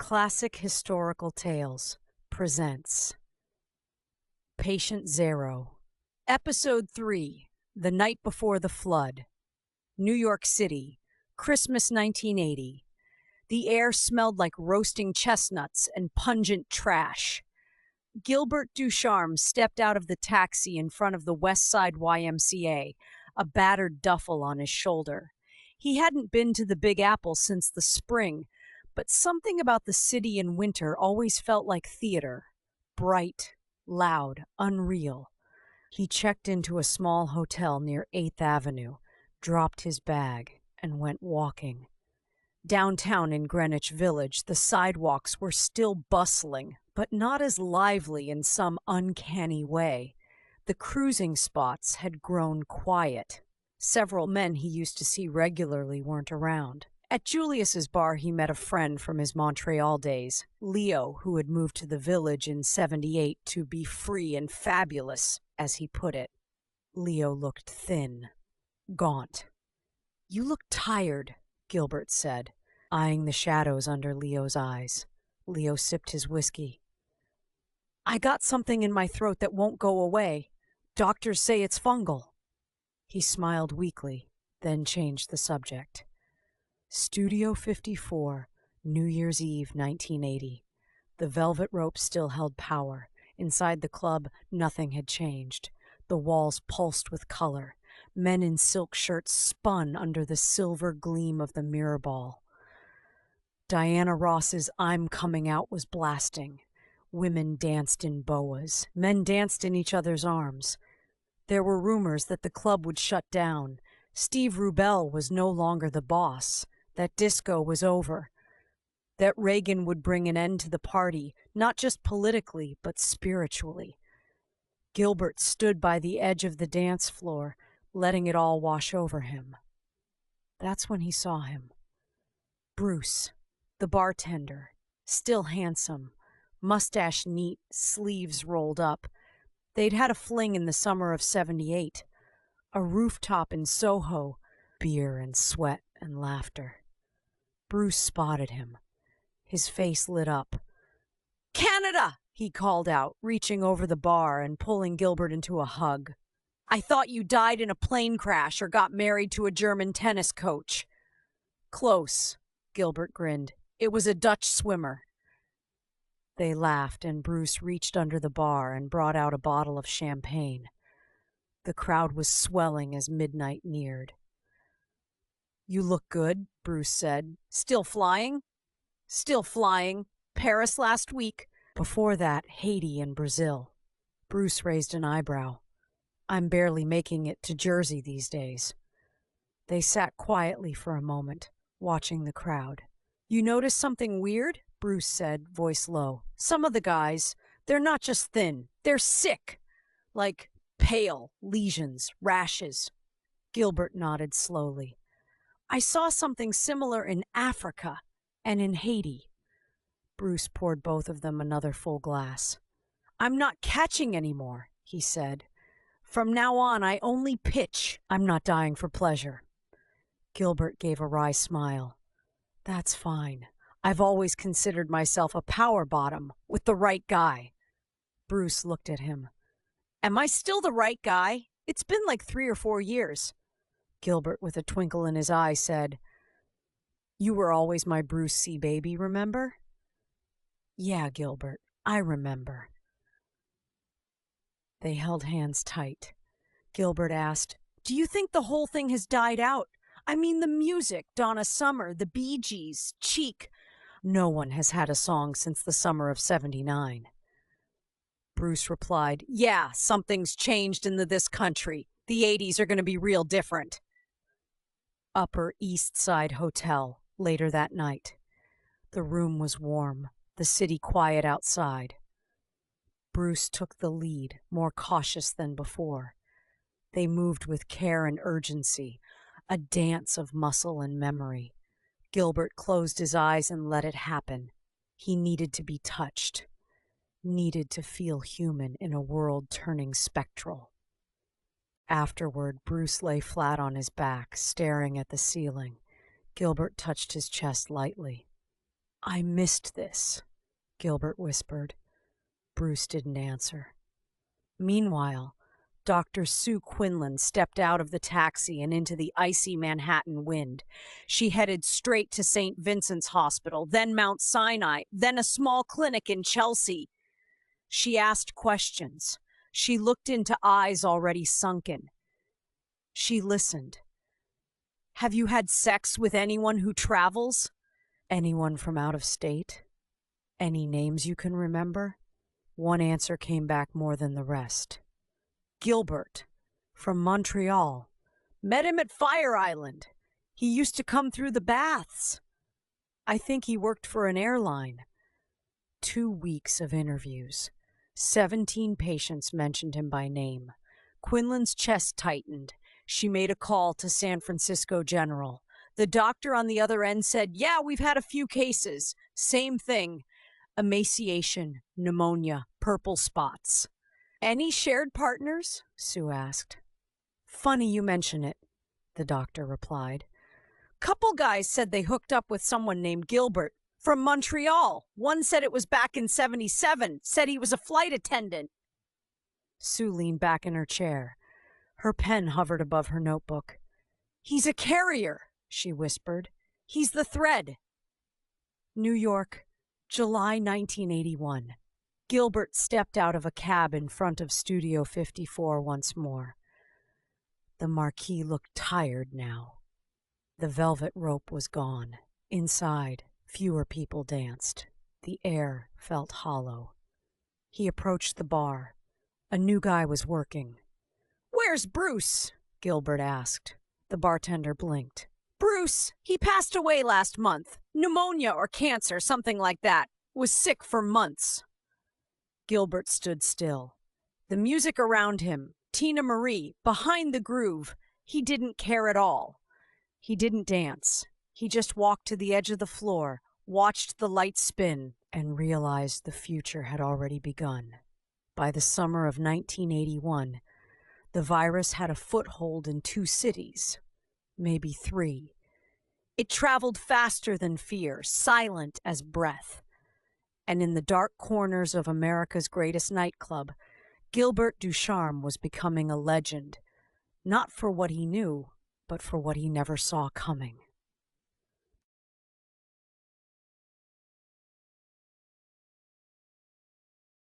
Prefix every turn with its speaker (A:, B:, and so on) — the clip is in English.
A: Classic Historical Tales presents Patient Zero. Episode 3, The Night Before the Flood. New York City, Christmas 1980. The air smelled like roasting chestnuts and pungent trash. Gilbert Ducharme stepped out of the taxi in front of the West Side YMCA, a battered duffel on his shoulder. He hadn't been to the Big Apple since the spring, but something about the city in winter always felt like theater. Bright, loud, unreal. He checked into a small hotel near 8th Avenue, dropped his bag, and went walking. Downtown in Greenwich Village, the sidewalks were still bustling, but not as lively in some uncanny way. The cruising spots had grown quiet. Several men he used to see regularly weren't around. At Julius's bar, he met a friend from his Montreal days, Leo, who had moved to the village in '78 to be free and fabulous, as he put it. Leo looked thin, gaunt. "You look tired," Gilbert said, eyeing the shadows under Leo's eyes. Leo sipped his whiskey. "I got something in my throat that won't go away. Doctors say it's fungal." He smiled weakly, then changed the subject. Studio 54, New Year's Eve, 1980. The velvet rope still held power. Inside the club, nothing had changed. The walls pulsed with color. Men in silk shirts spun under the silver gleam of the mirror ball. Diana Ross's "I'm Coming Out" was blasting. Women danced in boas. Men danced in each other's arms. There were rumors that the club would shut down. Steve Rubel was no longer the boss. That disco was over. That Reagan would bring an end to the party, not just politically, but spiritually. Gilbert stood by the edge of the dance floor, letting it all wash over him. That's when he saw him. Bruce, the bartender, still handsome, mustache neat, sleeves rolled up. They'd had a fling in the summer of '78. A rooftop in Soho, beer and sweat and laughter. Bruce spotted him. His face lit up. "Canada!" he called out, reaching over the bar and pulling Gilbert into a hug. "I thought you died in a plane crash or got married to a German tennis coach." "Close," Gilbert grinned. "It was a Dutch swimmer." They laughed, and Bruce reached under the bar and brought out a bottle of champagne. The crowd was swelling as midnight neared. "You look good," Bruce said. "Still flying?" "Still flying. Paris last week. Before that, Haiti and Brazil." Bruce raised an eyebrow. "I'm barely making it to Jersey these days." They sat quietly for a moment, watching the crowd. "You notice something weird?" Bruce said, voice low. "Some of the guys, they're not just thin, they're sick. Like pale, lesions, rashes." Gilbert nodded slowly. "I saw something similar in Africa and in Haiti." Bruce poured both of them another full glass. "I'm not catching anymore," he said. "From now on, I only pitch. I'm not dying for pleasure." Gilbert gave a wry smile. "That's fine. I've always considered myself a power bottom with the right guy." Bruce looked at him. "Am I still the right guy? It's been like 3 or 4 years." Gilbert, with a twinkle in his eye, said, "You were always my Bruce C. baby, remember?" "Yeah, Gilbert, I remember." They held hands tight. Gilbert asked, "Do you think the whole thing has died out? I mean the music, Donna Summer, the Bee Gees, Cheek." "No one has had a song since the summer of '79. Bruce replied, "Yeah, something's changed in this country. The '80s are going to be real different." Upper East Side Hotel, later that night. The room was warm, the city quiet outside. Bruce took the lead, more cautious than before. They moved with care and urgency, a dance of muscle and memory. Gilbert closed his eyes and let it happen. He needed to be touched, needed to feel human in a world turning spectral. Afterward, Bruce lay flat on his back, staring at the ceiling. Gilbert touched his chest lightly. I missed this, Gilbert whispered. Bruce didn't answer. Meanwhile, Dr. Sue Quinlan stepped out of the taxi and into the icy Manhattan wind. She headed straight to St. Vincent's Hospital, then Mount Sinai, then a small clinic in Chelsea. She asked questions. She looked into eyes already sunken. She listened. Have you had sex with anyone who travels? Anyone from out of state? Any names you can remember? One answer came back more than the rest. Gilbert, from Montreal. Met him at Fire Island. He used to come through the baths. I think he worked for an airline. 2 weeks of interviews. 17 patients mentioned him by name. Quinlan's chest tightened. She made a call to San Francisco General. The doctor on the other end said, yeah, we've had a few cases. Same thing. Emaciation, pneumonia, purple spots. Any shared partners? Sue asked. Funny you mention it, the doctor replied. Couple guys said they hooked up with someone named Gilbert from Montreal. One said it was back in '77, said he was a flight attendant. Sue leaned back in her chair. Her pen hovered above her notebook. He's a carrier, she whispered. He's the thread. New York, July 1981. Gilbert stepped out of a cab in front of Studio 54 once more. The Marquis looked tired now. The velvet rope was gone. Inside, fewer people danced. The air felt hollow. He approached the bar. A new guy was working. Where's Bruce? Gilbert asked. The bartender blinked. Bruce, he passed away last month. Pneumonia or cancer, something like that. Was sick for months. Gilbert stood still. The music around him, Tina Marie, behind the groove, he didn't care at all. He didn't dance. He just walked to the edge of the floor, watched the lights spin, and realized the future had already begun. By the summer of 1981, the virus had a foothold in 2 cities, maybe 3. It traveled faster than fear, silent as breath. And in the dark corners of America's greatest nightclub, Gilbert Ducharme was becoming a legend, not for what he knew, but for what he never saw coming.